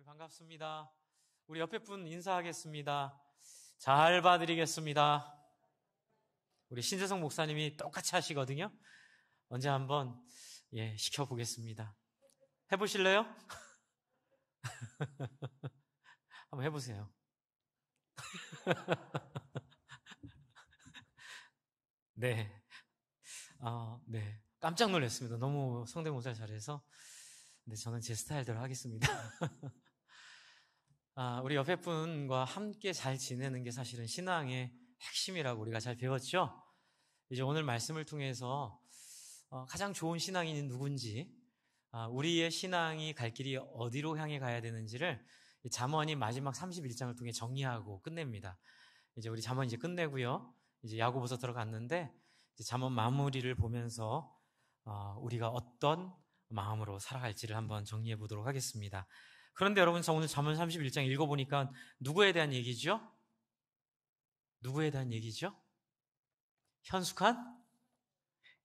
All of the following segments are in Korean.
반갑습니다. 우리 옆에 분 인사하겠습니다. 잘 봐드리겠습니다. 우리 신재성 목사님이 똑같이 하시거든요. 언제 한번 시켜보겠습니다. 해보실래요? 한번 해보세요. 네. 네. 깜짝 놀랐습니다. 너무 성대모사 잘해서. 근데 저는 제 스타일대로 하겠습니다. 우리 옆에 분과 함께 잘 지내는 게 사실은 신앙의 핵심이라고 우리가 잘 배웠죠? 이제 오늘 말씀을 통해서 가장 좋은 신앙인이 누군지, 우리의 신앙이 갈 길이 어디로 향해 가야 되는지를 잠언이 마지막 31장을 통해 정리하고 끝냅니다. 이제 우리 잠언 이제 끝내고요. 이제 야고보서 들어갔는데 이제 잠언 마무리를 보면서 우리가 어떤 마음으로 살아갈지를 한번 정리해 보도록 하겠습니다. 그런데 여러분, 오늘 잠언 31장 읽어보니까 누구에 대한 얘기죠? 누구에 대한 얘기죠? 현숙한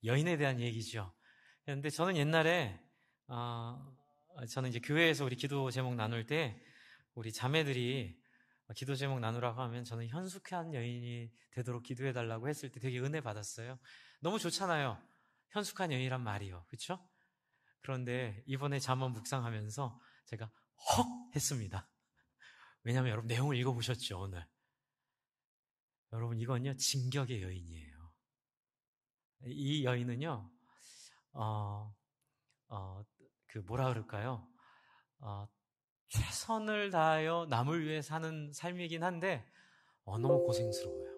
여인에 대한 얘기죠. 그런데 저는 옛날에 저는 이제 교회에서 우리 기도 제목 나눌 때 우리 자매들이 기도 제목 나누라고 하면 저는 현숙한 여인이 되도록 기도해 달라고 했을 때 되게 은혜 받았어요. 너무 좋잖아요. 현숙한 여인이란 말이요. 그렇죠? 그런데 이번에 잠언 묵상하면서 제가 헉 했습니다. 왜냐하면 여러분 내용을 읽어보셨죠, 오늘. 여러분, 이건요 진격의 여인이에요. 이 여인은요 뭐라 그럴까요? 최선을 다하여 남을 위해 사는 삶이긴 한데 너무 고생스러워요.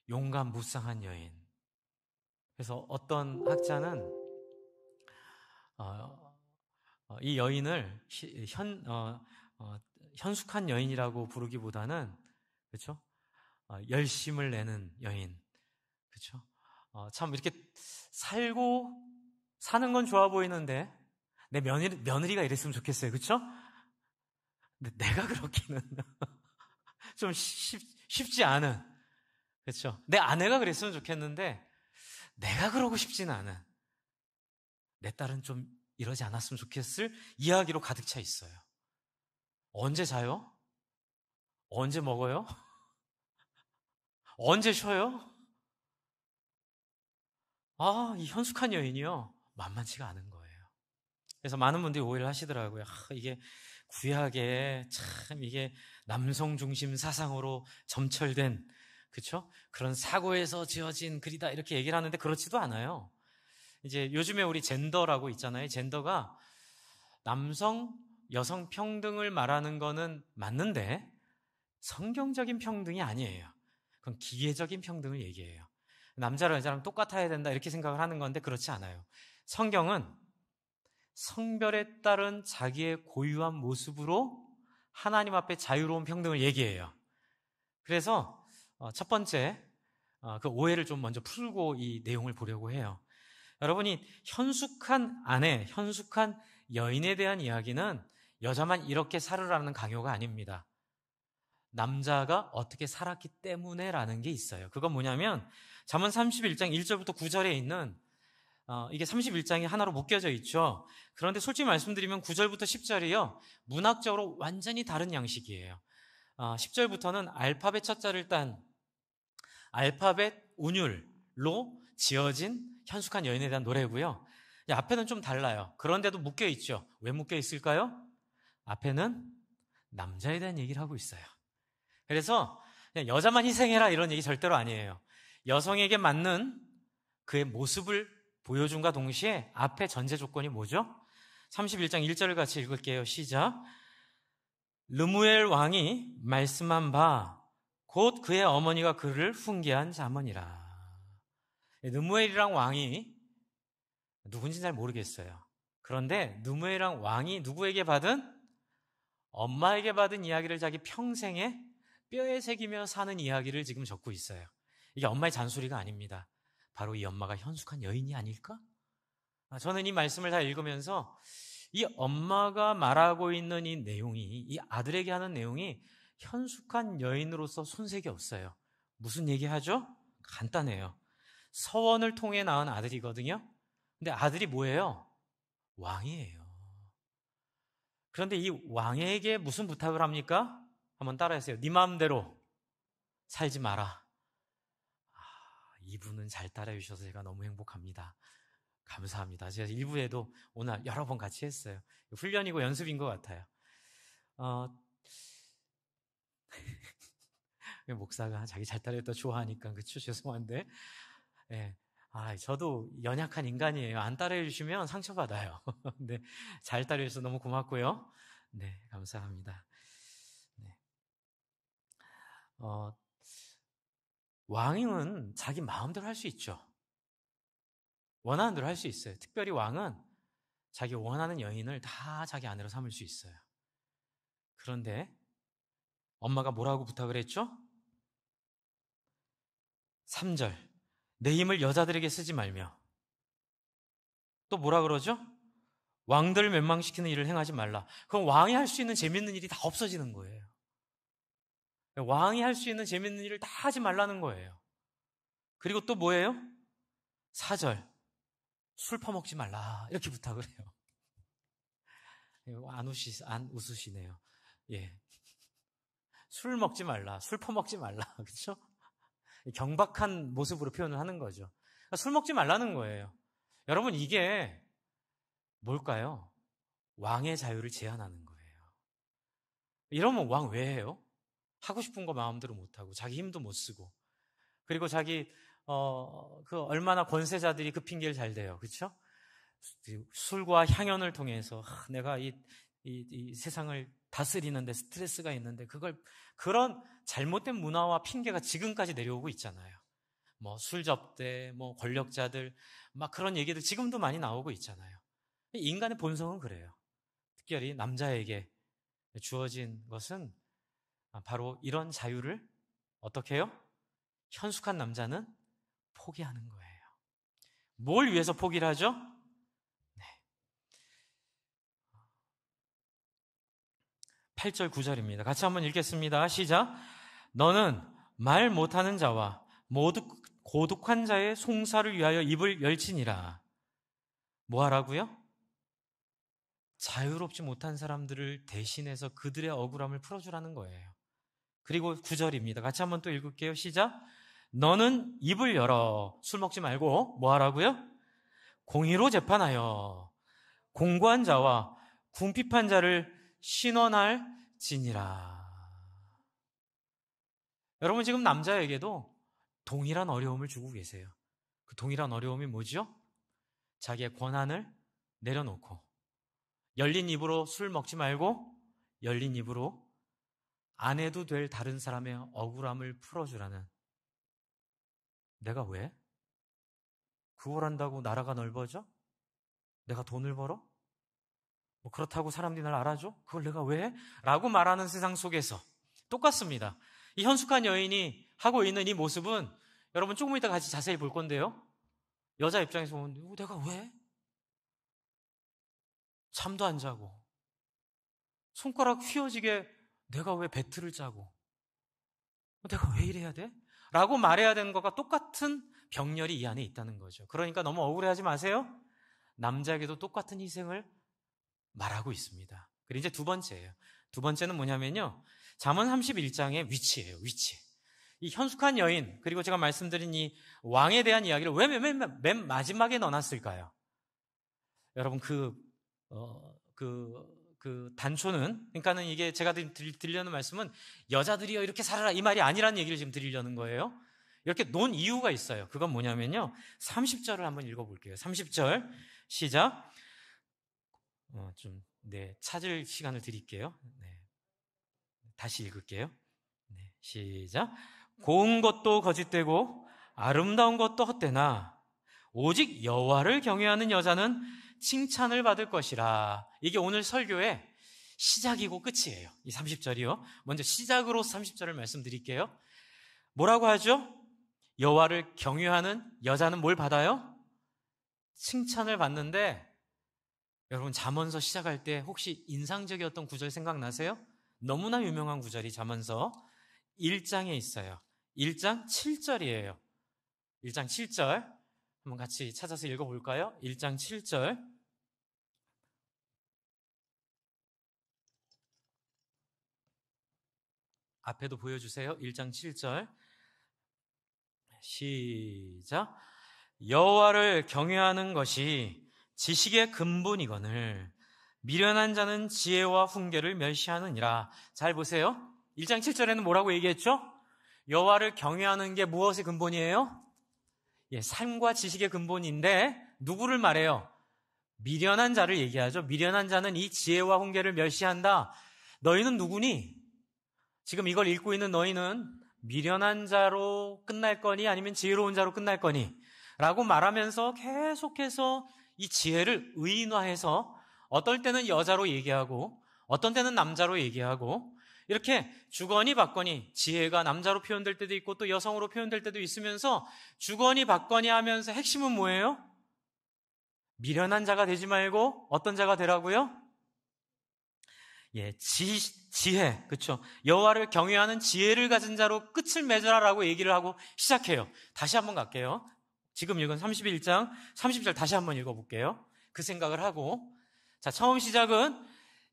용감 무쌍한 여인. 그래서 어떤 학자는 이 여인을 현숙한 여인이라고 부르기보다는, 그렇죠? 열심을 내는 여인, 그렇죠? 참 이렇게 살고 사는 건 좋아 보이는데 내 며느리가 이랬으면 좋겠어요, 그렇죠? 근데 내가 그렇기는 좀 쉽지 않은, 그렇죠? 내 아내가 그랬으면 좋겠는데 내가 그러고 싶지는 않은, 내 딸은 좀 이러지 않았으면 좋겠을 이야기로 가득 차 있어요. 언제 자요? 언제 먹어요? 언제 쉬어요? 이 현숙한 여인이요, 만만치가 않은 거예요. 그래서 많은 분들이 오해를 하시더라고요. 이게 구약에 참 이게 남성 중심 사상으로 점철된, 그렇죠? 그런 사고에서 지어진 글이다 이렇게 얘기를 하는데 그렇지도 않아요. 이제 요즘에 우리 젠더라고 있잖아요. 젠더가 남성, 여성 평등을 말하는 거는 맞는데 성경적인 평등이 아니에요. 그건 기계적인 평등을 얘기해요. 남자랑 여자랑 똑같아야 된다 이렇게 생각을 하는 건데 그렇지 않아요. 성경은 성별에 따른 자기의 고유한 모습으로 하나님 앞에 자유로운 평등을 얘기해요. 그래서 첫 번째 그 오해를 좀 먼저 풀고 이 내용을 보려고 해요. 여러분이 현숙한 아내, 현숙한 여인에 대한 이야기는 여자만 이렇게 살으라는 강요가 아닙니다. 남자가 어떻게 살았기 때문에 라는 게 있어요. 그건 뭐냐면 잠언 31장 1절부터 9절에 있는 이게 31장이 하나로 묶여져 있죠. 그런데 솔직히 말씀드리면 9절부터 10절이요, 문학적으로 완전히 다른 양식이에요. 10절부터는 알파벳 첫 자를 딴 알파벳 운율로 지어진 현숙한 여인에 대한 노래고요. 앞에는 좀 달라요. 그런데도 묶여 있죠. 왜 묶여 있을까요? 앞에는 남자에 대한 얘기를 하고 있어요. 그래서 그냥 여자만 희생해라 이런 얘기 절대로 아니에요. 여성에게 맞는 그의 모습을 보여준과 동시에 앞에 전제 조건이 뭐죠? 31장 1절을 같이 읽을게요. 시작. 르무엘 왕이 말씀한 바 곧 그의 어머니가 그를 훈계한 잠언이라. 르무엘이랑 왕이 누군지 잘 모르겠어요. 그런데 르무엘이랑 왕이 누구에게 받은? 엄마에게 받은 이야기를 자기 평생에 뼈에 새기며 사는 이야기를 지금 적고 있어요. 이게 엄마의 잔소리가 아닙니다. 바로 이 엄마가 현숙한 여인이 아닐까? 저는 이 말씀을 다 읽으면서 이 엄마가 말하고 있는 이 내용이, 이 아들에게 하는 내용이 현숙한 여인으로서 손색이 없어요. 무슨 얘기하죠? 간단해요. 서원을 통해 낳은 아들이거든요. 근데 아들이 뭐예요? 왕이에요. 그런데 이 왕에게 무슨 부탁을 합니까? 한번 따라하세요. 네 마음대로 살지 마라. 이분은 잘 따라해 주셔서 제가 너무 행복합니다. 감사합니다. 제가 일부에도 오늘 여러 번 같이 했어요. 훈련이고 연습인 것 같아요. 목사가 자기 잘 따라했다 좋아하니까, 그쵸? 죄송한데. 예. 저도 연약한 인간이에요. 안 따라해 주시면 상처받아요. 네. 잘 따라해 주셔서 너무 고맙고요. 네. 감사합니다. 네. 왕은 자기 마음대로 할 수 있죠. 원하는 대로 할 수 있어요. 특별히 왕은 자기 원하는 여인을 다 자기 아내로 삼을 수 있어요. 그런데 엄마가 뭐라고 부탁을 했죠? 3절. 내 힘을 여자들에게 쓰지 말며. 또 뭐라 그러죠? 왕들을 멸망시키는 일을 행하지 말라. 그럼 왕이 할 수 있는 재밌는 일이 다 없어지는 거예요. 왕이 할 수 있는 재밌는 일을 다 하지 말라는 거예요. 그리고 또 뭐예요? 4절. 술 퍼먹지 말라. 이렇게 부탁을 해요. 안 웃으시네요. 예. 술 먹지 말라. 술 퍼먹지 말라. 그렇죠? 경박한 모습으로 표현을 하는 거죠. 그러니까 술 먹지 말라는 거예요. 여러분, 이게 뭘까요? 왕의 자유를 제한하는 거예요. 이러면 왕 왜 해요? 하고 싶은 거 마음대로 못하고 자기 힘도 못 쓰고, 그리고 자기 얼마나 권세자들이 그 핑계를 잘 대요. 그렇죠? 술과 향연을 통해서 내가 이 세상을 다스리는데 스트레스가 있는데, 그런 잘못된 문화와 핑계가 지금까지 내려오고 있잖아요. 뭐 술 접대, 뭐 권력자들, 막 그런 얘기들 지금도 많이 나오고 있잖아요. 인간의 본성은 그래요. 특별히 남자에게 주어진 것은 바로 이런 자유를 어떻게 해요? 현숙한 남자는 포기하는 거예요. 뭘 위해서 포기를 하죠? 네. 8절 9절입니다. 같이 한번 읽겠습니다. 시작. 너는 말 못하는 자와 모두 고독한 자의 송사를 위하여 입을 열지니라. 뭐 하라고요? 자유롭지 못한 사람들을 대신해서 그들의 억울함을 풀어주라는 거예요. 그리고 9절입니다. 같이 한번 또 읽을게요. 시작. 너는 입을 열어. 술 먹지 말고 뭐 하라고요? 공의로 재판하여 공고한 자와 궁핍한 자를 신원할지니라. 여러분, 지금 남자에게도 동일한 어려움을 주고 계세요. 그 동일한 어려움이 뭐죠? 자기의 권한을 내려놓고 열린 입으로 술 먹지 말고 열린 입으로 안 해도 될 다른 사람의 억울함을 풀어주라는. 내가 왜? 그걸 한다고 나라가 넓어져? 내가 돈을 벌어? 뭐 그렇다고 사람들이 날 알아줘? 그걸 내가 왜? 라고 말하는 세상 속에서 똑같습니다. 이 현숙한 여인이 하고 있는 이 모습은 여러분 조금 이따 같이 자세히 볼 건데요, 여자 입장에서 보면 내가 왜? 잠도 안 자고 손가락 휘어지게 내가 왜 배틀을 짜고 내가 왜 이래야 돼? 라고 말해야 되는 것과 똑같은 병렬이 이 안에 있다는 거죠. 그러니까 너무 억울해하지 마세요. 남자에게도 똑같은 희생을 말하고 있습니다. 그리고 이제 두 번째예요. 두 번째는 뭐냐면요, 잠언 31장의 위치예요. 위치. 이 현숙한 여인, 그리고 제가 말씀드린 이 왕에 대한 이야기를 왜 맨 마지막에 넣어놨을까요? 여러분, 그 단초는, 그러니까는 이게 제가 드리려는 말씀은 여자들이여 이렇게 살아라 이 말이 아니라는 얘기를 지금 드리려는 거예요. 이렇게 논 이유가 있어요. 그건 뭐냐면요, 30절을 한번 읽어볼게요. 30절 시작. 찾을 시간을 드릴게요. 네. 다시 읽을게요. 네, 시작. 고운 것도 거짓되고 아름다운 것도 헛되나 오직 여호와를 경외하는 여자는 칭찬을 받을 것이라. 이게 오늘 설교의 시작이고 끝이에요. 이 30절이요. 먼저 시작으로 30절을 말씀드릴게요. 뭐라고 하죠? 여호와를 경외하는 여자는 뭘 받아요? 칭찬을 받는데, 여러분 잠언서 시작할 때 혹시 인상적이었던 구절 생각나세요? 너무나 유명한 구절이 잠언서 1장에 있어요. 1장 7절이에요. 1장 7절 한번 같이 찾아서 읽어볼까요? 1장 7절 앞에도 보여주세요. 1장 7절 시작. 여호와를 경외하는 것이 지식의 근본이거늘 미련한 자는 지혜와 훈계를 멸시하느니라. 잘 보세요. 1장 7절에는 뭐라고 얘기했죠? 여호와를 경외하는 게 무엇의 근본이에요? 삶과 지식의 근본인데 누구를 말해요? 미련한 자를 얘기하죠. 미련한 자는 이 지혜와 훈계를 멸시한다. 너희는 누구니? 지금 이걸 읽고 있는 너희는 미련한 자로 끝날 거니 아니면 지혜로운 자로 끝날 거니? 라고 말하면서 계속해서 이 지혜를 의인화해서 어떨 때는 여자로 얘기하고 어떤 때는 남자로 얘기하고 이렇게 주거니 받거니 지혜가 남자로 표현될 때도 있고 또 여성으로 표현될 때도 있으면서 주거니 받거니 하면서 핵심은 뭐예요? 미련한 자가 되지 말고 어떤 자가 되라고요? 지혜, 그렇죠? 여호와를 경외하는 지혜를 가진 자로 끝을 맺으라라고 얘기를 하고 시작해요. 다시 한번 갈게요. 지금 읽은 31장 30절 다시 한번 읽어볼게요. 그 생각을 하고 자, 처음 시작은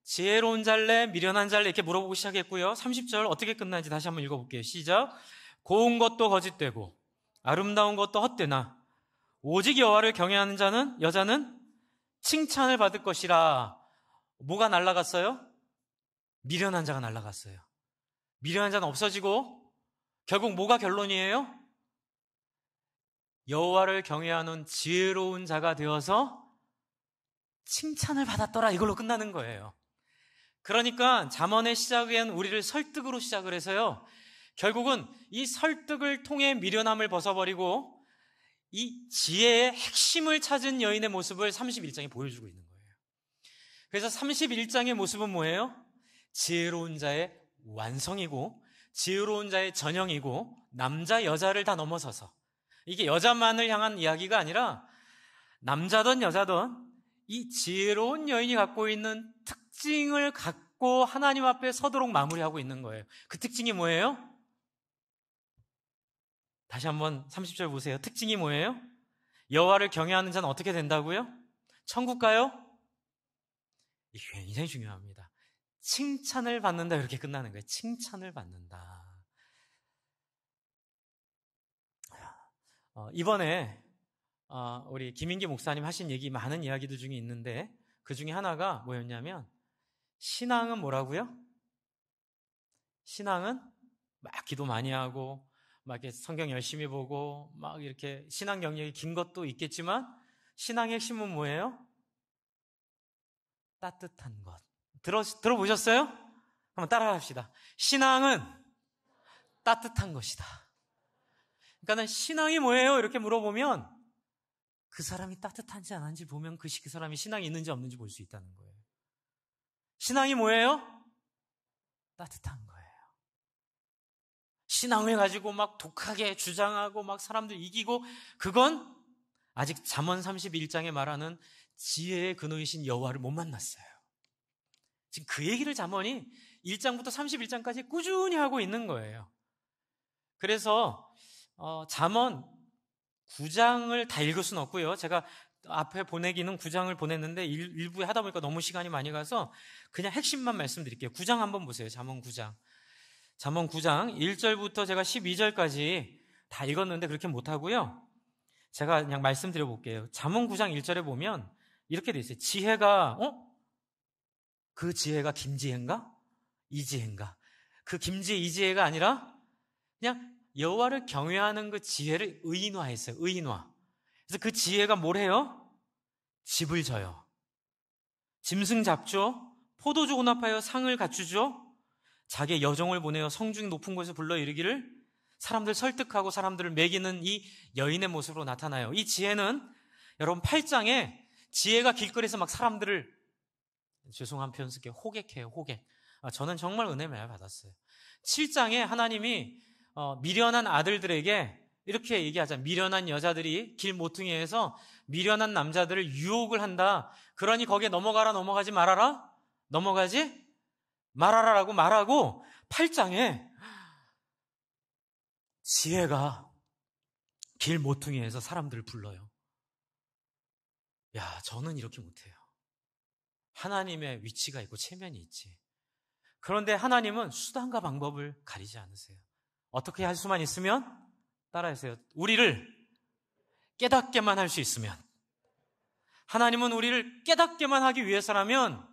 지혜로운 잘래, 미련한 잘래 이렇게 물어보고 시작했고요. 30절 어떻게 끝나는지 다시 한번 읽어볼게요. 시작. 고운 것도 거짓되고 아름다운 것도 헛되나 오직 여호와를 경외하는 자는 여자는 칭찬을 받을 것이라. 뭐가 날아갔어요? 미련한 자가 날아갔어요. 미련한 자는 없어지고 결국 뭐가 결론이에요? 여호와를 경외하는 지혜로운 자가 되어서 칭찬을 받았더라. 이걸로 끝나는 거예요. 그러니까 잠언의 시작엔 우리를 설득으로 시작을 해서요. 결국은 이 설득을 통해 미련함을 벗어버리고 이 지혜의 핵심을 찾은 여인의 모습을 31장에 보여주고 있는 거예요. 그래서 31장의 모습은 뭐예요? 지혜로운 자의 완성이고 지혜로운 자의 전형이고 남자 여자를 다 넘어서서 이게 여자만을 향한 이야기가 아니라 남자든 여자든 이 지혜로운 여인이 갖고 있는 특징을 갖고 하나님 앞에 서도록 마무리하고 있는 거예요. 그 특징이 뭐예요? 다시 한번 30절 보세요. 특징이 뭐예요? 여호와를 경외하는 자는 어떻게 된다고요? 천국 가요? 이게 굉장히 중요합니다. 칭찬을 받는다 이렇게 끝나는 거예요. 칭찬을 받는다. 이번에 우리 김인기 목사님 하신 얘기 많은 이야기들 중에 있는데 그 중에 하나가 뭐였냐면 신앙은 뭐라고요? 신앙은 막 기도 많이 하고 막 이렇게 성경 열심히 보고 막 이렇게 신앙 경력이 긴 것도 있겠지만 신앙의 핵심은 뭐예요? 따뜻한 것. 들어보셨어요? 한번 따라합시다. 신앙은 따뜻한 것이다. 그러니까 신앙이 뭐예요? 이렇게 물어보면 그 사람이 따뜻한지 안 한지 보면 그 사람이 신앙이 있는지 없는지 볼 수 있다는 거예요. 신앙이 뭐예요? 따뜻한 거예요. 신앙을 가지고 막 독하게 주장하고 막 사람들 이기고 그건 아직 잠언 31장에 말하는 지혜의 근원이신 여호와를 못 만났어요. 지금 그 얘기를 잠언이 1장부터 31장까지 꾸준히 하고 있는 거예요. 그래서 잠언 9장을 다 읽을 수는 없고요. 제가 앞에 보내기는 9장을 보냈는데 일부에 하다 보니까 너무 시간이 많이 가서 그냥 핵심만 말씀드릴게요. 9장 한번 보세요. 잠언 9장. 잠언 9장 1절부터 제가 12절까지 다 읽었는데 그렇게 못하고요. 제가 그냥 말씀드려 볼게요. 잠언 9장 1절에 보면 이렇게 돼 있어요. 지혜가 그 지혜가 김지혜인가? 이지혜인가? 그 김지혜, 이지혜가 아니라 그냥 여호와를 경외하는 그 지혜를 의인화했어요. 의인화. 그래서 그 지혜가 뭘 해요? 집을 져요. 짐승 잡죠. 포도주 혼합하여 상을 갖추죠. 자기의 여종을 보내어 성중 높은 곳에 불러 이르기를 사람들 설득하고 사람들을 매기는 이 여인의 모습으로 나타나요. 이 지혜는 여러분 8장에 지혜가 길거리에서 막 사람들을 죄송한 표현 쓸게요. 호객해요. 호객. 저는 정말 은혜 많이 받았어요. 7장에 하나님이 미련한 아들들에게 이렇게 얘기하자. 미련한 여자들이 길 모퉁이에서 미련한 남자들을 유혹을 한다. 그러니 거기에 넘어가지 말아라. 넘어가지 말아라라고 말하고 8장에 지혜가 길 모퉁이에서 사람들을 불러요. 야, 저는 이렇게 못해요. 하나님의 위치가 있고 체면이 있지. 그런데 하나님은 수단과 방법을 가리지 않으세요. 어떻게 할 수만 있으면 따라하세요. 우리를 깨닫게만 할 수 있으면, 하나님은 우리를 깨닫게만 하기 위해서라면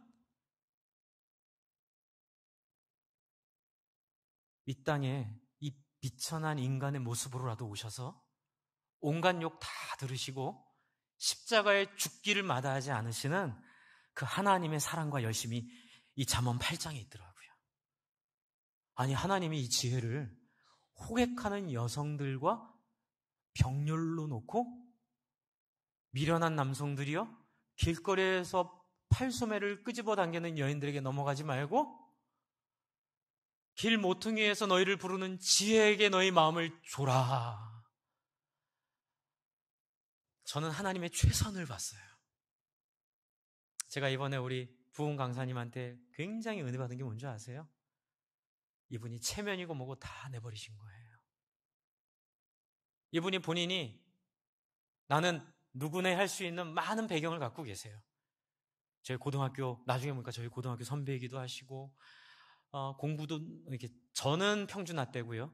이 땅에 이 비천한 인간의 모습으로라도 오셔서 온갖 욕 다 들으시고 십자가에 죽기를 마다하지 않으시는 그 하나님의 사랑과 열심이 이 잠언 8장에 있더라고요. 아니, 하나님이 이 지혜를 호객하는 여성들과 병렬로 놓고 미련한 남성들이요, 길거리에서 팔소매를 끄집어 당기는 여인들에게 넘어가지 말고 길 모퉁이에서 너희를 부르는 지혜에게 너희 마음을 줘라. 저는 하나님의 최선을 봤어요. 제가 이번에 우리 부흥 강사님한테 굉장히 은혜 받은 게 뭔지 아세요? 이분이 체면이고 뭐고 다 내버리신 거예요. 이분이 본인이 나는 누구나 할 수 있는 많은 배경을 갖고 계세요. 저희 고등학교, 나중에 보니까 저희 고등학교 선배이기도 하시고, 공부도 이렇게, 저는 평준화때고요.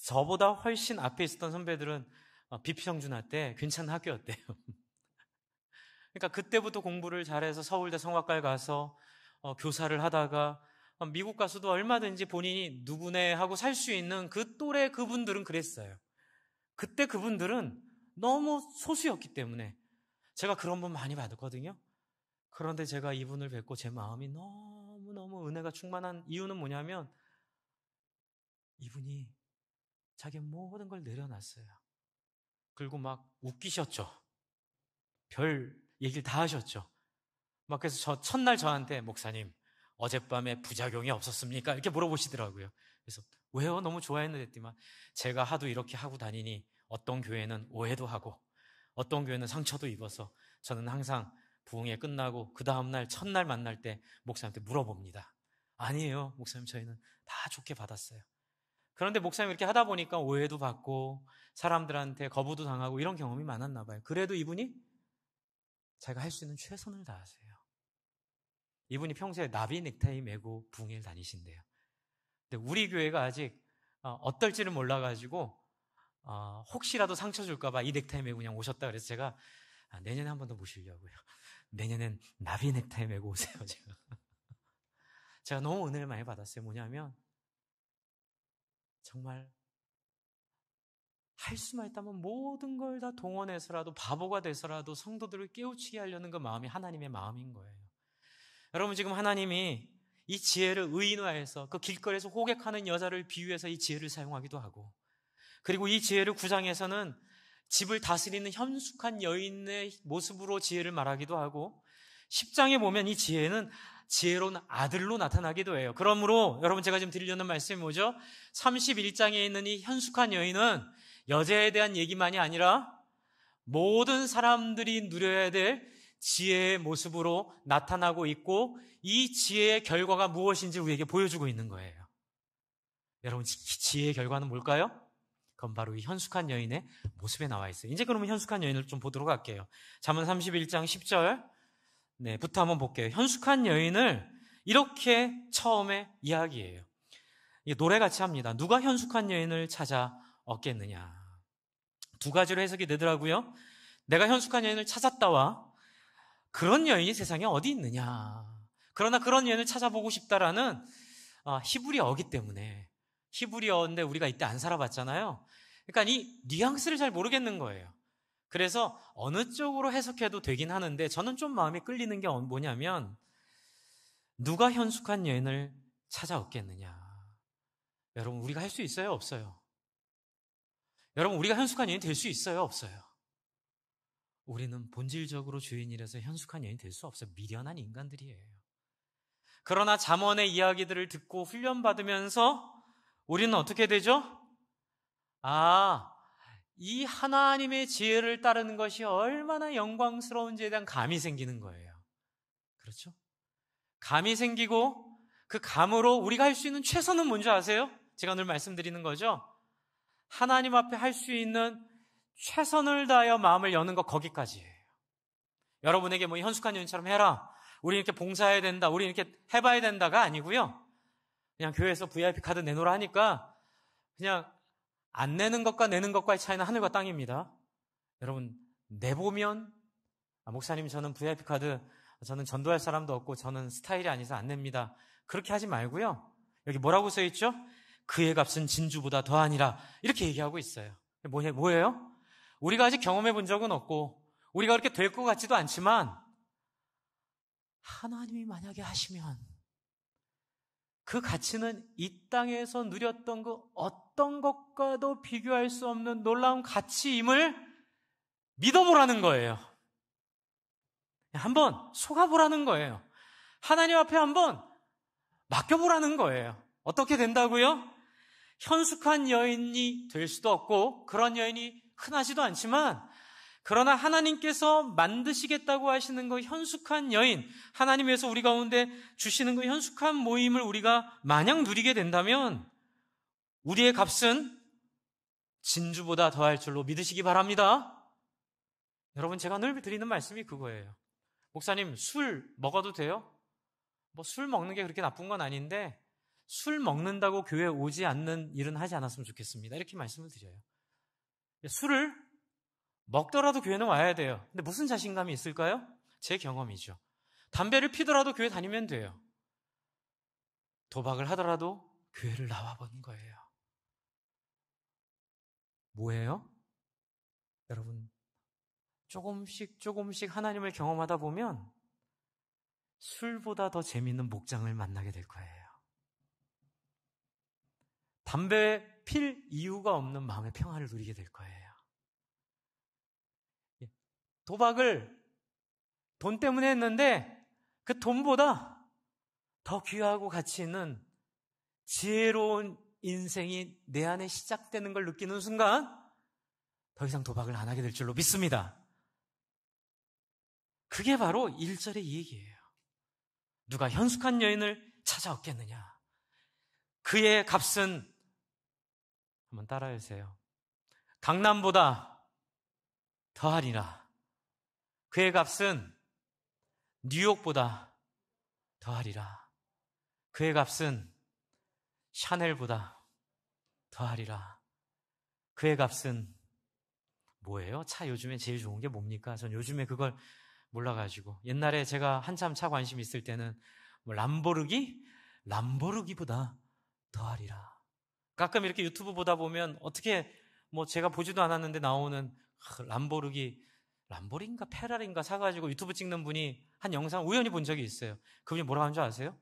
저보다 훨씬 앞에 있었던 선배들은 비평준화 때 괜찮은 학교였대요. 그러니까 그때부터 공부를 잘해서 서울대 성악과에 가서 교사를 하다가 미국 가서도 얼마든지 본인이 누구네 하고 살 수 있는 그 또래 그분들은 그랬어요. 그때 그분들은 너무 소수였기 때문에 제가 그런 분 많이 받았거든요. 그런데 제가 이분을 뵙고 제 마음이 너무너무 은혜가 충만한 이유는 뭐냐면 이분이 자기 모든 걸 내려놨어요. 그리고 막 웃기셨죠. 별 얘기를 다 하셨죠. 막 그래서 첫날 저한테 목사님 어젯밤에 부작용이 없었습니까? 이렇게 물어보시더라고요. 그래서 왜요? 너무 좋아했는데 했더니만 제가 하도 이렇게 하고 다니니 어떤 교회는 오해도 하고 어떤 교회는 상처도 입어서 저는 항상 부흥회 끝나고 그 다음날 첫날 만날 때 목사님한테 물어봅니다. 아니에요 목사님, 저희는 다 좋게 받았어요. 그런데 목사님 이렇게 하다 보니까 오해도 받고 사람들한테 거부도 당하고 이런 경험이 많았나 봐요. 그래도 이분이 자기가 할 수 있는 최선을 다하세요. 이분이 평소에 나비 넥타이 메고 부흥회를 다니신대요. 근데 우리 교회가 아직 어떨지를 몰라가지고 혹시라도 상처 줄까봐 이 넥타이 메고 그냥 오셨다 그래서 제가 내년에 한 번 더 모시려고요. 내년엔 나비 넥타이 메고 오세요. 제가 너무 은혜를 많이 받았어요. 뭐냐면 정말 할 수만 있다면 모든 걸 다 동원해서라도 바보가 돼서라도 성도들을 깨우치게 하려는 그 마음이 하나님의 마음인 거예요. 여러분, 지금 하나님이 이 지혜를 의인화해서 그 길거리에서 호객하는 여자를 비유해서 이 지혜를 사용하기도 하고, 그리고 이 지혜를 9장에서는 집을 다스리는 현숙한 여인의 모습으로 지혜를 말하기도 하고, 10장에 보면 이 지혜는 지혜로운 아들로 나타나기도 해요. 그러므로 여러분, 제가 지금 드리려는 말씀이 뭐죠? 31장에 있는 이 현숙한 여인은 여자에 대한 얘기만이 아니라 모든 사람들이 누려야 될 지혜의 모습으로 나타나고 있고, 이 지혜의 결과가 무엇인지 우리에게 보여주고 있는 거예요. 여러분, 지혜의 결과는 뭘까요? 그건 바로 이 현숙한 여인의 모습에 나와 있어요. 이제 그러면 현숙한 여인을 좀 보도록 할게요. 잠언 31장 10절 부터 한번 볼게요. 현숙한 여인을 이렇게 처음에 이야기해요. 노래같이 합니다. 누가 현숙한 여인을 찾아 얻겠느냐. 두 가지로 해석이 되더라고요. 내가 현숙한 여인을 찾았다와 그런 여인이 세상에 어디 있느냐. 그러나 그런 여인을 찾아보고 싶다라는 히브리어이기 때문에, 히브리어인데 우리가 이때 안 살아봤잖아요. 그러니까 이 뉘앙스를 잘 모르겠는 거예요. 그래서 어느 쪽으로 해석해도 되긴 하는데 저는 좀 마음이 끌리는 게 뭐냐면, 누가 현숙한 여인을 찾아 얻겠느냐. 여러분, 우리가 할 수 있어요? 없어요? 여러분, 우리가 현숙한 여인 될 수 있어요? 없어요? 우리는 본질적으로 주인이라서 현숙한 여인이 될 수 없어요. 미련한 인간들이에요. 그러나 잠언의 이야기들을 듣고 훈련받으면서 우리는 어떻게 되죠? 이 하나님의 지혜를 따르는 것이 얼마나 영광스러운지에 대한 감이 생기는 거예요. 그렇죠? 감이 생기고 그 감으로 우리가 할 수 있는 최선은 뭔지 아세요? 제가 늘 말씀드리는 거죠. 하나님 앞에 할 수 있는 최선을 다하여 마음을 여는 것, 거기까지예요. 여러분에게 현숙한 여인처럼 해라, 우리 이렇게 봉사해야 된다, 우리 이렇게 해봐야 된다가 아니고요. 그냥 교회에서 VIP 카드 내놓으라 하니까 그냥 안 내는 것과 내는 것과의 차이는 하늘과 땅입니다. 여러분, 내보면 목사님 저는 VIP 카드, 저는 전도할 사람도 없고 저는 스타일이 아니어서 안 냅니다. 그렇게 하지 말고요. 여기 뭐라고 써있죠? 그의 값은 진주보다 더하니라, 이렇게 얘기하고 있어요. 뭐예요? 우리가 아직 경험해 본 적은 없고 우리가 그렇게 될 것 같지도 않지만 하나님이 만약에 하시면 그 가치는 이 땅에서 누렸던 그 어떤 것과도 비교할 수 없는 놀라운 가치임을 믿어보라는 거예요. 한번 속아보라는 거예요. 하나님 앞에 한번 맡겨보라는 거예요. 어떻게 된다고요? 현숙한 여인이 될 수도 없고 그런 여인이 흔하지도 않지만, 그러나 하나님께서 만드시겠다고 하시는 그 현숙한 여인, 하나님께서 우리 가운데 주시는 그 현숙한 모임을 우리가 마냥 누리게 된다면 우리의 값은 진주보다 더할 줄로 믿으시기 바랍니다. 여러분, 제가 늘 드리는 말씀이 그거예요. 목사님, 술 먹어도 돼요? 술 먹는 게 그렇게 나쁜 건 아닌데 술 먹는다고 교회 오지 않는 일은 하지 않았으면 좋겠습니다. 이렇게 말씀을 드려요. 술을 먹더라도 교회는 와야 돼요. 근데 무슨 자신감이 있을까요? 제 경험이죠. 담배를 피더라도 교회 다니면 돼요. 도박을 하더라도 교회를 나와보는 거예요. 뭐예요? 여러분, 조금씩 하나님을 경험하다 보면 술보다 더 재밌는 목장을 만나게 될 거예요. 담배 필 이유가 없는 마음의 평화를 누리게 될 거예요. 도박을 돈 때문에 했는데 그 돈보다 더 귀하고 가치 있는 지혜로운 인생이 내 안에 시작되는 걸 느끼는 순간 더 이상 도박을 안 하게 될 줄로 믿습니다. 그게 바로 1절의 이 얘기예요. 누가 현숙한 여인을 찾아왔겠느냐? 그의 값은, 한번 따라해주세요. 강남보다 더하리라. 그의 값은 뉴욕보다 더하리라. 그의 값은 샤넬보다 더하리라. 그의 값은 뭐예요? 차 요즘에 제일 좋은 게 뭡니까? 전 요즘에 그걸 몰라가지고, 옛날에 제가 한참 차 관심 있을 때는 람보르기보다 더하리라. 가끔 이렇게 유튜브 보다 보면 어떻게 제가 보지도 않았는데 나오는 람보르기인가 페라리인가 사가지고 유튜브 찍는 분이 한 영상 우연히 본 적이 있어요. 그분이 뭐라고 하는 줄 아세요?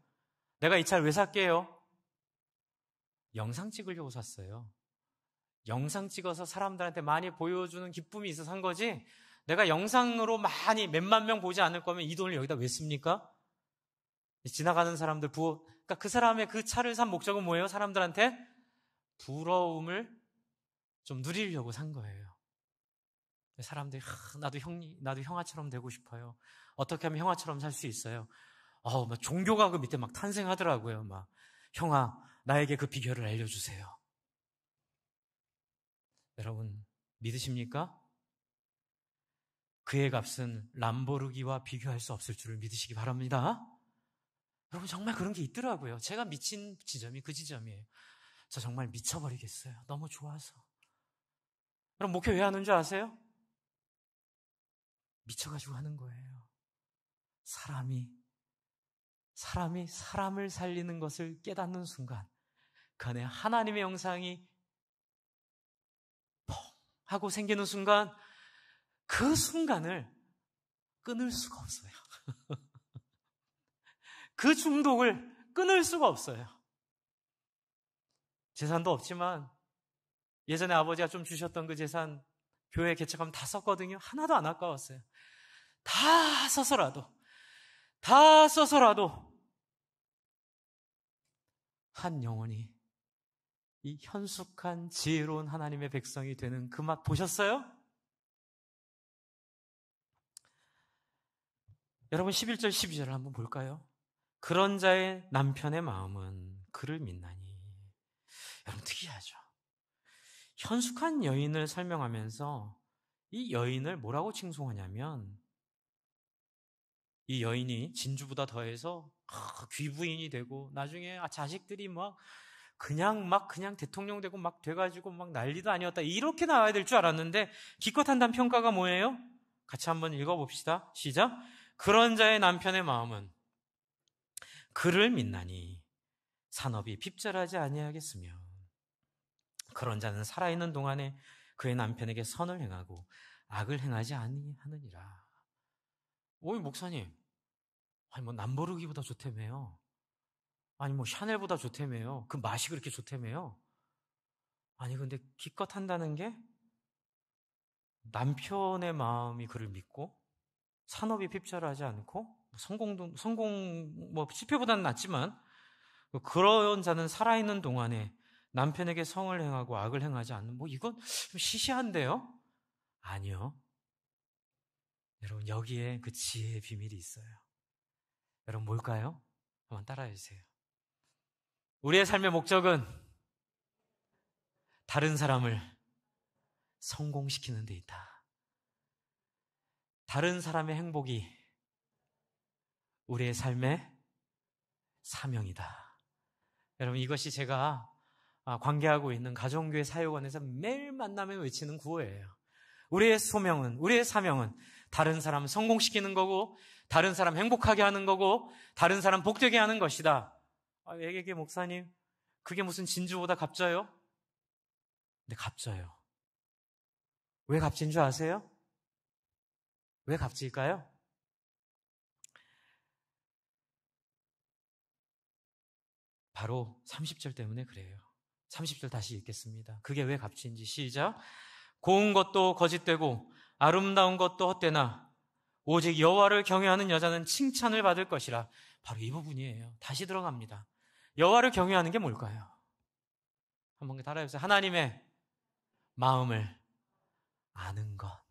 내가 이 차를 왜 샀게요? 영상 찍으려고 샀어요. 영상 찍어서 사람들한테 많이 보여주는 기쁨이 있어서 산 거지, 내가 영상으로 많이 몇만 명 보지 않을 거면 이 돈을 여기다 왜 씁니까? 지나가는 사람들 그러니까 그 사람의 그 차를 산 목적은 뭐예요? 사람들한테 부러움을 좀 누리려고 산 거예요. 사람들이 나도 형아처럼 되고 싶어요. 어떻게 하면 형아처럼 살 수 있어요? 막 종교가 그 밑에 막 탄생하더라고요. 막 형아, 나에게 그 비결을 알려주세요. 여러분, 믿으십니까? 그의 값은 람보르기와 비교할 수 없을 줄을 믿으시기 바랍니다. 여러분, 정말 그런 게 있더라고요. 제가 미친 지점이 그 지점이에요. 저 정말 미쳐버리겠어요. 너무 좋아서. 여러분, 목회 왜 하는 줄 아세요? 미쳐가지고 하는 거예요. 사람이 사람을 살리는 것을 깨닫는 순간, 그 안에 하나님의 영상이 펑 하고 생기는 순간, 그 순간을 끊을 수가 없어요. 그 중독을 끊을 수가 없어요. 재산도 없지만 예전에 아버지가 좀 주셨던 그 재산 교회 개척하면 다 썼거든요. 하나도 안 아까웠어요. 다 써서라도 한 영혼이 이 현숙한 지혜로운 하나님의 백성이 되는 그 맛 보셨어요? 여러분, 11절 12절을 한번 볼까요? 그런 자의 남편의 마음은 그를 믿나니. 여러분, 특이하죠? 현숙한 여인을 설명하면서 이 여인을 뭐라고 칭송하냐면 이 여인이 진주보다 더해서 귀부인이 되고 나중에 자식들이 그냥 대통령 되고 막 돼가지고 막 난리도 아니었다. 이렇게 나와야 될 줄 알았는데 기껏 한다는 평가가 뭐예요? 같이 한번 읽어봅시다. 시작. 그런 자의 남편의 마음은 그를 믿나니 산업이 핍절하지 아니하겠으며 그런 자는 살아있는 동안에 그의 남편에게 선을 행하고 악을 행하지 아니하느니라. 오이 목사님, 아니 람보르기보다 좋다며요. 아니 샤넬보다 좋다며요. 그 맛이 그렇게 좋다며요. 아니 근데 기껏 한다는 게 남편의 마음이 그를 믿고 산업이 핍절하지 않고 성공 실패보다는 낫지만 그런 자는 살아있는 동안에 남편에게 성을 행하고 악을 행하지 않는 이건 좀 시시한데요? 아니요. 여러분 여기에 그 지혜의 비밀이 있어요. 여러분 뭘까요? 한번 따라해 주세요. 우리의 삶의 목적은 다른 사람을 성공시키는 데 있다. 다른 사람의 행복이 우리의 삶의 사명이다. 여러분 이것이 제가 관계하고 있는 가정교회 사역원에서 매일 만나면 외치는 구호예요. 우리의 소명은, 우리의 사명은 다른 사람 성공시키는 거고 다른 사람 행복하게 하는 거고 다른 사람 복되게 하는 것이다. 에게게 목사님, 그게 무슨 진주보다 값져요? 근데 값져요. 왜 값진 줄 아세요? 왜 값질까요? 바로 30절 때문에 그래요. 30절 다시 읽겠습니다. 그게 왜 값진지 시작. 고운 것도 거짓되고 아름다운 것도 헛되나 오직 여호와를 경외하는 여자는 칭찬을 받을 것이라. 바로 이 부분이에요. 다시 들어갑니다. 여호와를 경외하는 게 뭘까요? 한번 따라해보세요. 하나님의 마음을 아는 것.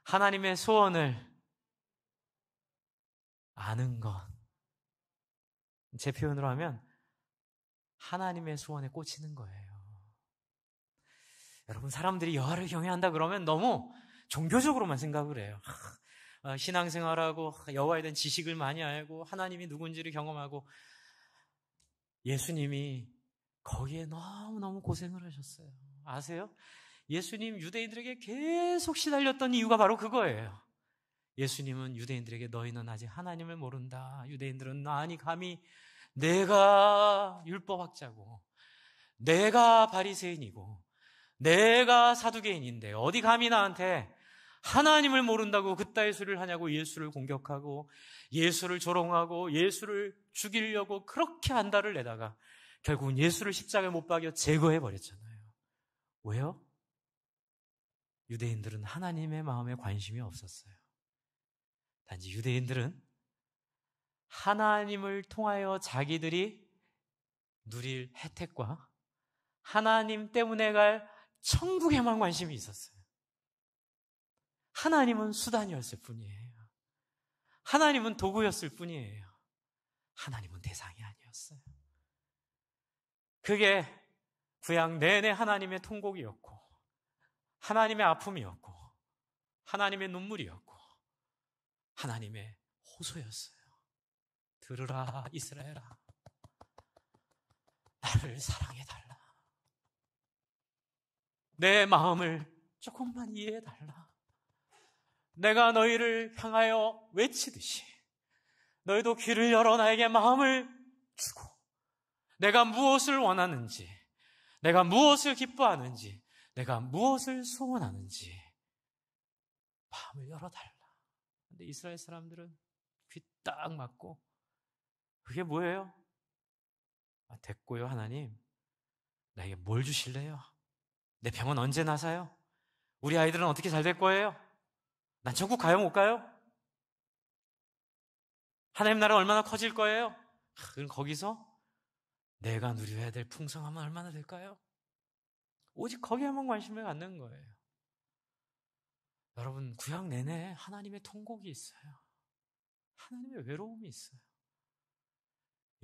하나님의 소원을 아는 것. 제 표현으로 하면 하나님의 소원에 꽂히는 거예요. 여러분 사람들이 여호와를 경외한다 그러면 너무 종교적으로만 생각을 해요. 신앙생활하고 여호와에 대한 지식을 많이 알고 하나님이 누군지를 경험하고 예수님이 거기에 너무너무 고생을 하셨어요. 아세요? 예수님 유대인들에게 계속 시달렸던 이유가 바로 그거예요. 예수님은 유대인들에게 너희는 아직 하나님을 모른다. 유대인들은 아니 감히 내가 율법학자고 내가 바리새인이고 내가 사두개인인데 어디 감히 나한테 하나님을 모른다고 그따위 소리를 하냐고 예수를 공격하고 예수를 조롱하고 예수를 죽이려고 그렇게 안달을 내다가 결국은 예수를 십자가에 못 박여 제거해버렸잖아요. 왜요? 유대인들은 하나님의 마음에 관심이 없었어요. 단지 유대인들은 하나님을 통하여 자기들이 누릴 혜택과 하나님 때문에 갈 천국에만 관심이 있었어요. 하나님은 수단이었을 뿐이에요. 하나님은 도구였을 뿐이에요. 하나님은 대상이 아니었어요. 그게 구약 내내 하나님의 통곡이었고 하나님의 아픔이었고 하나님의 눈물이었고 하나님의 호소였어요. 들으라 이스라엘아, 나를 사랑해달라. 내 마음을 조금만 이해해달라. 내가 너희를 향하여 외치듯이 너희도 귀를 열어 나에게 마음을 주고 내가 무엇을 원하는지, 내가 무엇을 기뻐하는지, 내가 무엇을 소원하는지 마음을 열어달라. 근데 이스라엘 사람들은 귀 딱 막고 그게 뭐예요? 됐고요 하나님, 나에게 뭘 주실래요? 내 병은 언제 나사요? 우리 아이들은 어떻게 잘 될 거예요? 난 천국 가요 못 가요? 하나님 나라 얼마나 커질 거예요? 그럼 거기서 내가 누려야 될 풍성함은 얼마나 될까요? 오직 거기에만 관심을 갖는 거예요. 여러분 구약 내내 하나님의 통곡이 있어요. 하나님의 외로움이 있어요.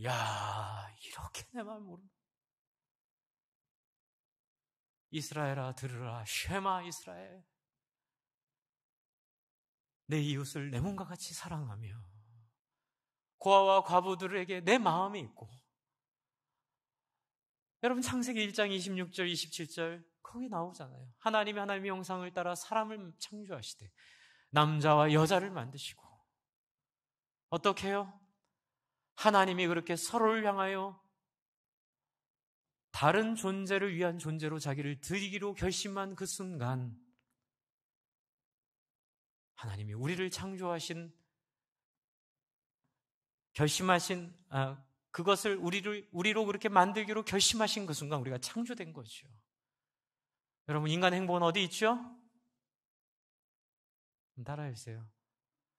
야, 이렇게 내 마음을 모르는 이스라엘아 들으라 쉐마 이스라엘. 내 이웃을 내 몸과 같이 사랑하며 고아와 과부들에게 내 마음이 있고, 여러분 창세기 1장 26절 27절 거기 나오잖아요. 하나님의 형상을 따라 사람을 창조하시되 남자와 여자를 만드시고, 어떻게 해요? 하나님이 그렇게 서로를 향하여 다른 존재를 위한 존재로 자기를 드리기로 결심한 그 순간, 하나님이 우리를 창조하신, 결심하신, 그것을 우리로 그렇게 만들기로 결심하신 그 순간 우리가 창조된 거죠. 여러분, 인간 행복은 어디 있죠? 따라해주세요.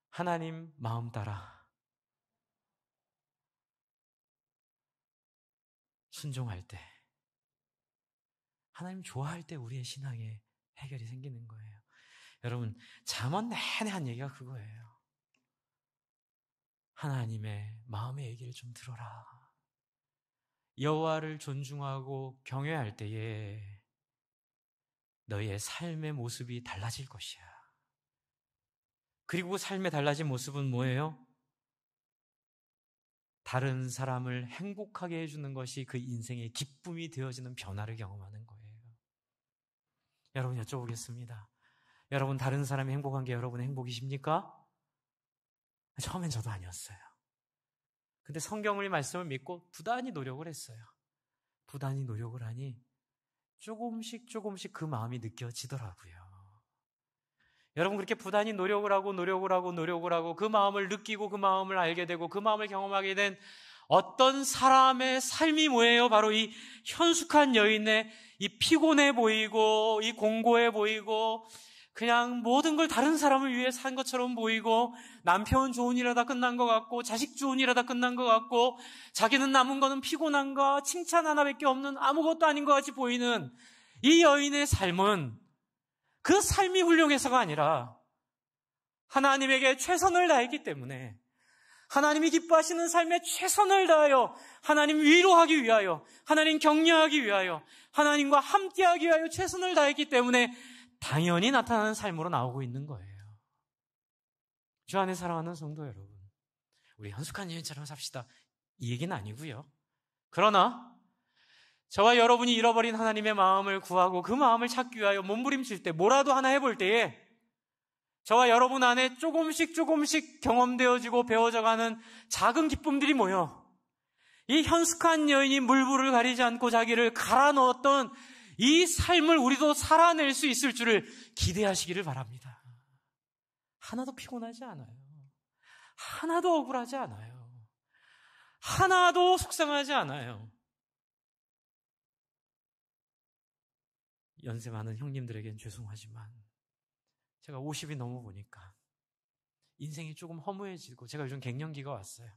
하나님 마음 따라 순종할 때, 하나님 좋아할 때 우리의 신앙에 해결이 생기는 거예요. 여러분, 잠언 내내 한 얘기가 그거예요. 하나님의 마음의 얘기를 좀 들어라. 여호와를 존중하고 경외할 때에 너의 삶의 모습이 달라질 것이야. 그리고 삶의 달라진 모습은 뭐예요? 다른 사람을 행복하게 해주는 것이 그 인생의 기쁨이 되어지는 변화를 경험하는 거예요. 여러분, 여쭤보겠습니다. 여러분, 다른 사람이 행복한 게 여러분의 행복이십니까? 처음엔 저도 아니었어요. 근데 성경의 말씀을 믿고 부단히 노력을 했어요. 부단히 노력을 하니 조금씩 그 마음이 느껴지더라고요. 여러분, 그렇게 부단히 노력을 하고 그 마음을 느끼고 그 마음을 알게 되고 그 마음을 경험하게 된 어떤 사람의 삶이 뭐예요? 바로 이 현숙한 여인의 이 피곤해 보이고 이 공고해 보이고 그냥 모든 걸 다른 사람을 위해 산 것처럼 보이고, 남편 좋은 일 하다 끝난 것 같고 자식 좋은 일 하다 끝난 것 같고 자기는 남은 거는 피곤한가 칭찬 하나밖에 없는 아무것도 아닌 것 같이 보이는 이 여인의 삶은 그 삶이 훌륭해서가 아니라 하나님에게 최선을 다했기 때문에, 하나님이 기뻐하시는 삶에 최선을 다하여 하나님 위로하기 위하여, 하나님 격려하기 위하여, 하나님과 함께하기 위하여 최선을 다했기 때문에 당연히 나타나는 삶으로 나오고 있는 거예요. 주 안에 사랑하는 성도 여러분, 우리 현숙한 여인처럼 삽시다, 이 얘기는 아니고요. 그러나 저와 여러분이 잃어버린 하나님의 마음을 구하고 그 마음을 찾기 위하여 몸부림칠 때, 뭐라도 하나 해볼 때에 저와 여러분 안에 조금씩 경험되어지고 배워져가는 작은 기쁨들이 모여 이 현숙한 여인이 물불을 가리지 않고 자기를 갈아 넣었던 이 삶을 우리도 살아낼 수 있을 줄을 기대하시기를 바랍니다. 하나도 피곤하지 않아요. 하나도 억울하지 않아요. 하나도 속상하지 않아요. 연세 많은 형님들에겐 죄송하지만 제가 50이 넘어 보니까 인생이 조금 허무해지고, 제가 요즘 갱년기가 왔어요.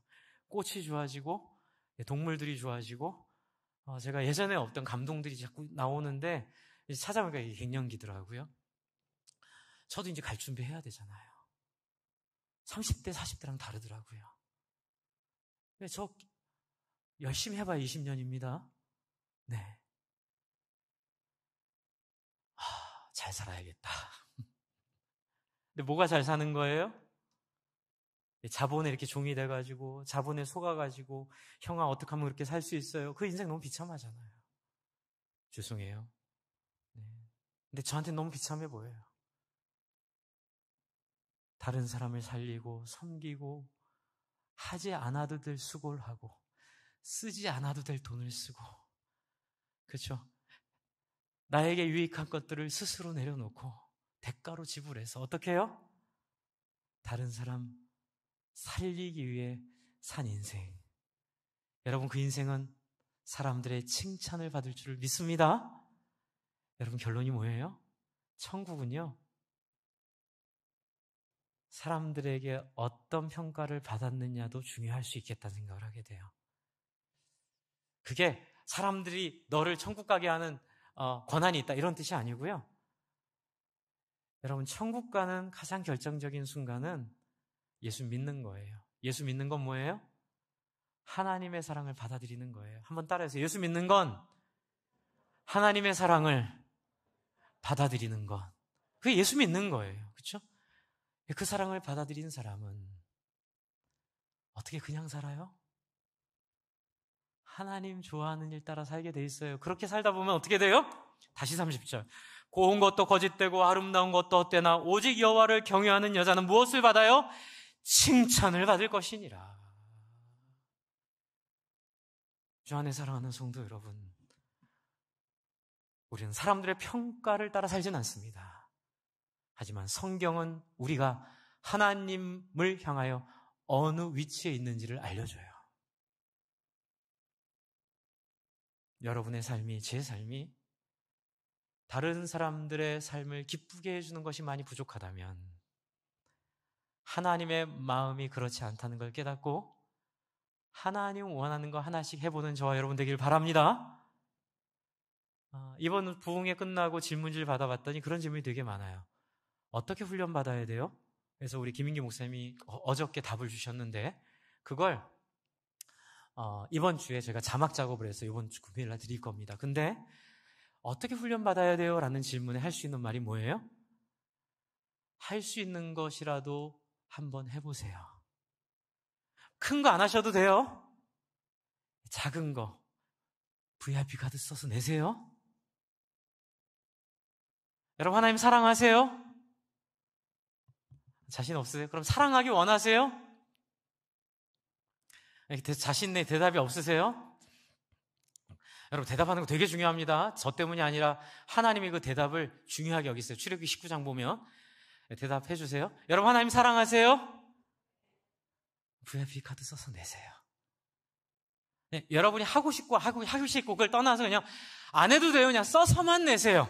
꽃이 좋아지고 동물들이 좋아지고, 제가 예전에 없던 감동들이 자꾸 나오는데 이제 찾아보니까 이게 갱년기더라고요. 저도 이제 갈 준비해야 되잖아요. 30대 40대랑 다르더라고요. 저 열심히 해봐야 20년입니다. 네. 잘 살아야겠다. 근데 뭐가 잘 사는 거예요? 자본에 이렇게 종이 돼가지고 자본에 속아가지고 형아 어떻게 하면 그렇게 살 수 있어요? 그 인생 너무 비참하잖아요. 죄송해요. 네. 근데 저한테 너무 비참해 보여요. 다른 사람을 살리고 섬기고 하지 않아도 될 수고를 하고 쓰지 않아도 될 돈을 쓰고, 그렇죠? 나에게 유익한 것들을 스스로 내려놓고 대가로 지불해서 어떻게 해요? 다른 사람 살리기 위해 산 인생. 여러분, 그 인생은 사람들의 칭찬을 받을 줄을 믿습니다. 여러분, 결론이 뭐예요? 천국은요, 사람들에게 어떤 평가를 받았느냐도 중요할 수 있겠다는 생각을 하게 돼요. 그게 사람들이 너를 천국 가게 하는 권한이 있다, 이런 뜻이 아니고요. 여러분, 천국 가는 가장 결정적인 순간은 예수 믿는 거예요. 예수 믿는 건 뭐예요? 하나님의 사랑을 받아들이는 거예요. 한번 따라해서, 예수 믿는 건 하나님의 사랑을 받아들이는 것. 그게 예수 믿는 거예요. 그렇죠? 그 사랑을 받아들인 사람은 어떻게 그냥 살아요? 하나님 좋아하는 일 따라 살게 돼 있어요. 그렇게 살다 보면 어떻게 돼요? 다시 30절. 고운 것도 거짓되고 아름다운 것도 헛되나 오직 여호와를 경외하는 여자는 무엇을 받아요? 칭찬을 받을 것이니라. 주 안에 사랑하는 성도 여러분, 우리는 사람들의 평가를 따라 살진 않습니다. 하지만 성경은 우리가 하나님을 향하여 어느 위치에 있는지를 알려줘요. 여러분의 삶이, 제 삶이 다른 사람들의 삶을 기쁘게 해주는 것이 많이 부족하다면 하나님의 마음이 그렇지 않다는 걸 깨닫고 하나님 원하는 거 하나씩 해보는 저와 여러분 되길 바랍니다. 이번 부흥회 끝나고 질문지를 받아봤더니 그런 질문이 되게 많아요. 어떻게 훈련받아야 돼요? 그래서 우리 김인기 목사님이 어저께 답을 주셨는데 그걸 이번 주에 제가 자막 작업을 해서 이번 주 금요일 날 드릴 겁니다. 근데 어떻게 훈련받아야 돼요? 라는 질문에 할 수 있는 말이 뭐예요? 할 수 있는 것이라도 한번 해보세요. 큰 거 안 하셔도 돼요. 작은 거 VIP 카드 써서 내세요. 여러분 하나님 사랑하세요? 자신 없으세요? 그럼 사랑하기 원하세요? 자신의 대답이 없으세요? 여러분 대답하는 거 되게 중요합니다. 저 때문이 아니라 하나님이 그 대답을 중요하게 여기세요. 출애굽기 19장 보면 대답해 주세요. 여러분 하나님 사랑하세요? VIP 카드 써서 내세요. 네, 여러분이 하고 싶고 그걸 떠나서 그냥 안 해도 돼요. 그냥 써서만 내세요.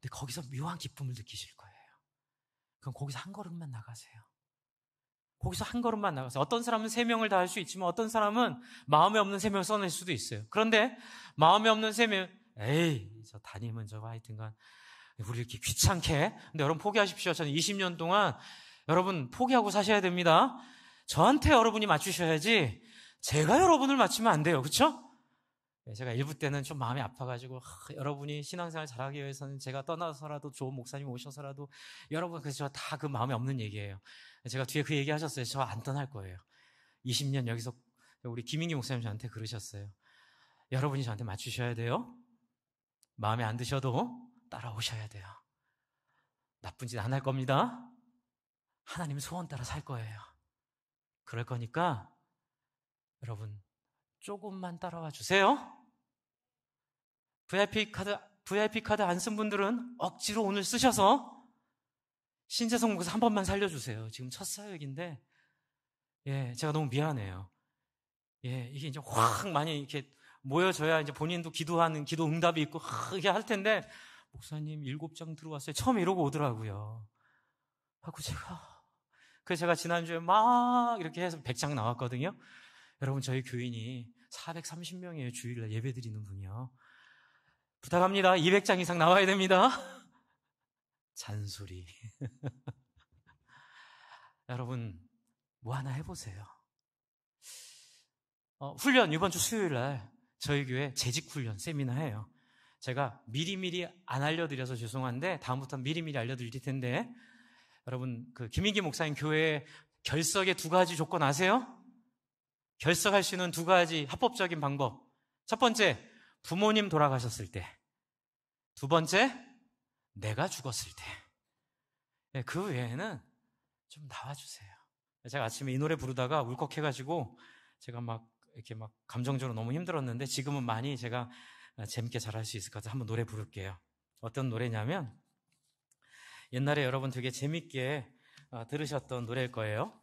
근데 거기서 묘한 기쁨을 느끼실 거예요. 그럼 거기서 한 걸음만 나가세요. 거기서 한 걸음만 나가세요. 어떤 사람은 3명을 다 할 수 있지만 어떤 사람은 마음에 없는 3명을 써낼 수도 있어요. 그런데 마음에 없는 3명, 에이, 저 담임은 저거 하여튼간 우리 이렇게 귀찮게. 근데 여러분 포기하십시오. 저는 20년 동안 여러분 포기하고 사셔야 됩니다. 저한테 여러분이 맞추셔야지 제가 여러분을 맞추면 안 돼요. 그렇죠? 제가 일부 때는 좀 마음이 아파가지고 여러분이 신앙생활 잘하기 위해서는 제가 떠나서라도 좋은 목사님 오셔서라도 여러분 그래서 다 그 마음에 없는 얘기예요. 제가 뒤에 그 얘기 하셨어요. 저 안 떠날 거예요. 20년 여기서 우리 김인기 목사님 저한테 그러셨어요. 여러분이 저한테 맞추셔야 돼요. 마음에 안 드셔도 따라오셔야 돼요. 나쁜 짓 안 할 겁니다. 하나님 소원 따라 살 거예요. 그럴 거니까 여러분 조금만 따라와 주세요. VIP 카드 안 쓴 분들은 억지로 오늘 쓰셔서 신재성 목사 한 번만 살려주세요. 지금 첫 사역인데, 제가 너무 미안해요. 이게 이제 확 많이 이렇게 모여져야 이제 본인도 기도하는 기도 응답이 있고, 이게 할 텐데, 목사님 7장 들어왔어요. 처음에 이러고 오더라고요. 그래서 제가 지난주에 막 이렇게 해서 100장 나왔거든요. 여러분, 저희 교인이 430명이에요. 주일날 예배 드리는 분이요. 부탁합니다. 200장 이상 나와야 됩니다. 잔소리. 여러분, 뭐 하나 해보세요. 훈련, 이번 주 수요일날 저희 교회 재직훈련 세미나 해요. 제가 미리미리 안 알려드려서 죄송한데 다음부터는 미리미리 알려드릴 텐데 여러분, 그 김인기 목사님 교회에 결석의 2가지 조건 아세요? 결석할 수 있는 2가지 합법적인 방법. 첫 번째, 부모님 돌아가셨을 때. 2번째, 내가 죽었을 때. 그 외에는 좀 나와주세요. 제가 아침에 이 노래 부르다가 울컥해가지고 제가 이렇게 감정적으로 너무 힘들었는데 지금은 많이 제가 재밌게 잘할 수 있을 것 같아서 한번 노래 부를게요. 어떤 노래냐면 옛날에 여러분 되게 재밌게 들으셨던 노래일 거예요.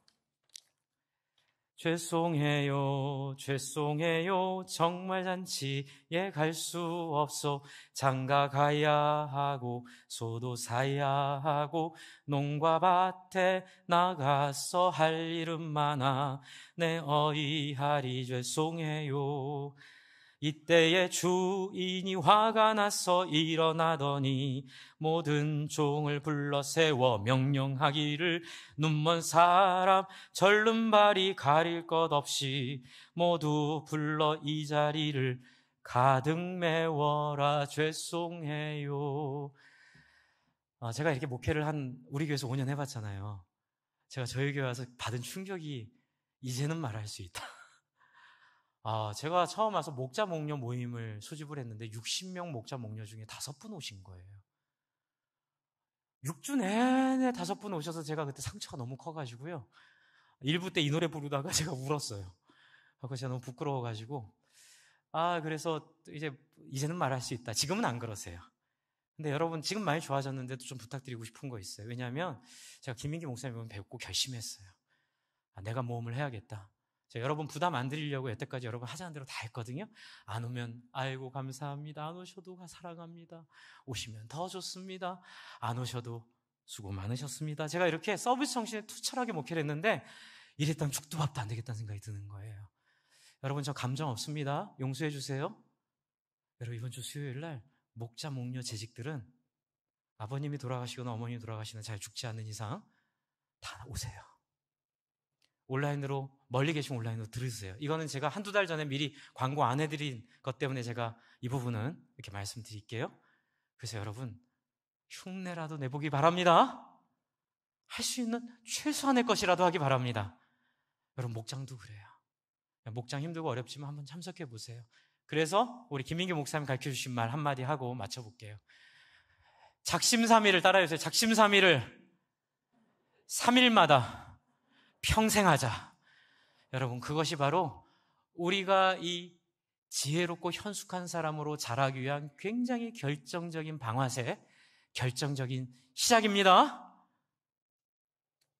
죄송해요, 죄송해요, 정말 잔치에 갈 수 없어. 장가 가야 하고 소도 사야 하고 농과 밭에 나가서 할 일은 많아. 내 어이하리 죄송해요. 이때에 주인이 화가 나서 일어나더니 모든 종을 불러 세워 명령하기를 눈먼 사람 절름발이 가릴 것 없이 모두 불러 이 자리를 가득 메워라. 죄송해요. 제가 이렇게 목회를 우리 교회에서 5년 해봤잖아요. 제가 저희 교회 와서 받은 충격이 이제는 말할 수 있다. 제가 처음 와서 목자 목녀 모임을 소집을 했는데 60명 목자 목녀 중에 5분 오신 거예요. 6주 내내 5분 오셔서 제가 그때 상처가 너무 커가지고요. 1부 때 이 노래 부르다가 제가 울었어요. 그래서 제가 너무 부끄러워가지고 그래서 이제는 말할 수 있다. 지금은 안 그러세요. 근데 여러분 지금 많이 좋아졌는데도 좀 부탁드리고 싶은 거 있어요. 왜냐하면 제가 김민기 목사님을 뵙고 결심했어요. 내가 모험을 해야겠다. 제가 여러분 부담 안 드리려고 여태까지 여러분 하자는 대로 다 했거든요. 안 오면 아이고 감사합니다. 안 오셔도 사랑합니다. 오시면 더 좋습니다. 안 오셔도 수고 많으셨습니다. 제가 이렇게 서비스 정신에 투철하게 목회를 했는데 이랬다면 죽도 밥도 안 되겠다는 생각이 드는 거예요. 여러분 저 감정 없습니다. 용서해 주세요. 여러분 이번 주 수요일 날 목자 목녀 재직들은 아버님이 돌아가시거나 어머님이 돌아가시거나 잘 죽지 않는 이상 다 오세요. 온라인으로 멀리 계신 온라인으로 들으세요. 이거는 제가 한두 달 전에 미리 광고 안 해드린 것 때문에 제가 이 부분은 이렇게 말씀드릴게요. 그래서 여러분 흉내라도 내보기 바랍니다. 할 수 있는 최소한의 것이라도 하기 바랍니다. 여러분 목장도 그래요. 목장 힘들고 어렵지만 한번 참석해 보세요. 그래서 우리 김민기 목사님 가르쳐주신 말 한마디 하고 마쳐볼게요. 작심삼일을 따라해주세요. 작심삼일을 3일마다 평생 하자. 여러분 그것이 바로 우리가 이 지혜롭고 현숙한 사람으로 자라기 위한 굉장히 결정적인 방아쇠, 결정적인 시작입니다.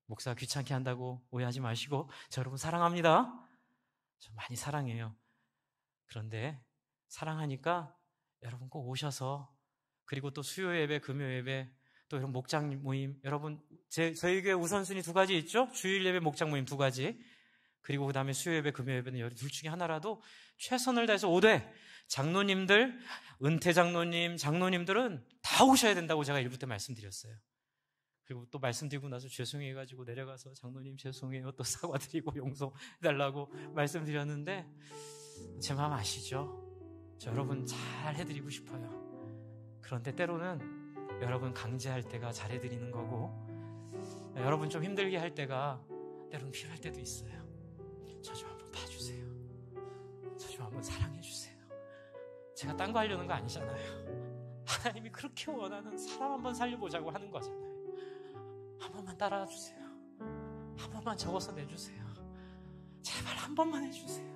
목사가 귀찮게 한다고 오해하지 마시고 저 여러분 사랑합니다. 저 많이 사랑해요. 그런데 사랑하니까 여러분 꼭 오셔서 그리고 또 수요 예배, 금요 예배 또 이런 목장 모임 여러분 저희 교회 우선순위 2가지 있죠? 주일 예배, 목장 모임 2가지 그리고 그 다음에 수요 예배, 금요 예배는 둘 중에 하나라도 최선을 다해서 오되 장로님들, 은퇴 장로님, 장로님들은 다 오셔야 된다고 제가 1부 때 말씀드렸어요. 그리고 또 말씀드리고 나서 죄송해가지고 내려가서 장로님 죄송해요 또 사과드리고 용서해달라고 말씀드렸는데 제 마음 아시죠? 저 여러분 잘 해드리고 싶어요. 그런데 때로는 여러분 강제할 때가 잘해드리는 거고 여러분 좀 힘들게 할 때가 때로는 필요할 때도 있어요. 저 좀 한번 봐주세요. 저 좀 한번 사랑해주세요. 제가 딴 거 하려는 거 아니잖아요. 하나님이 그렇게 원하는 사람 한번 살려보자고 하는 거잖아요. 한 번만 따라와 주세요. 한 번만 적어서 내주세요. 제발 한 번만 해주세요.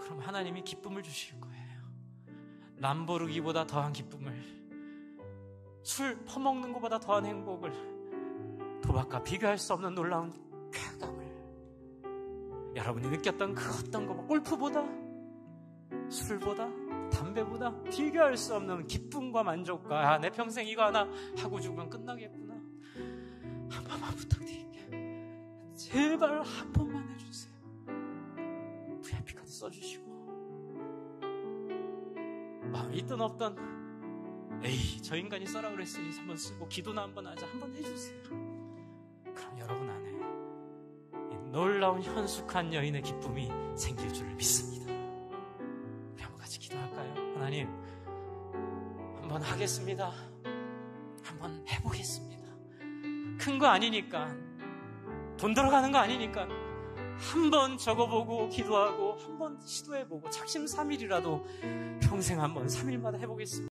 그럼 하나님이 기쁨을 주실 거예요. 람보르기보다 더한 기쁨을, 술 퍼먹는 것보다 더한 행복을, 도박과 비교할 수 없는 놀라운 쾌감을, 여러분이 느꼈던 그 어떤 거, 골프보다, 술보다, 담배보다 비교할 수 없는 기쁨과 만족과 내 평생 이거 하나 하고 죽으면 끝나겠구나. 한 번만 부탁드릴게요. 제발 한 번만 해주세요. VIP 카드 써주시고 마음이 있든 없든 에이 저 인간이 써라 그랬으니 한번 쓰고 기도나 한번 하자 한번 해주세요. 그럼 여러분 안에 이 놀라운 현숙한 여인의 기쁨이 생길 줄을 믿습니다. 우리 한번 같이 기도할까요? 하나님 한번 하겠습니다. 한번 해보겠습니다. 큰 거 아니니까 돈 들어가는 거 아니니까 한번 적어보고 기도하고 한번 시도해보고 작심삼일이라도 평생 한번 3일마다 해보겠습니다.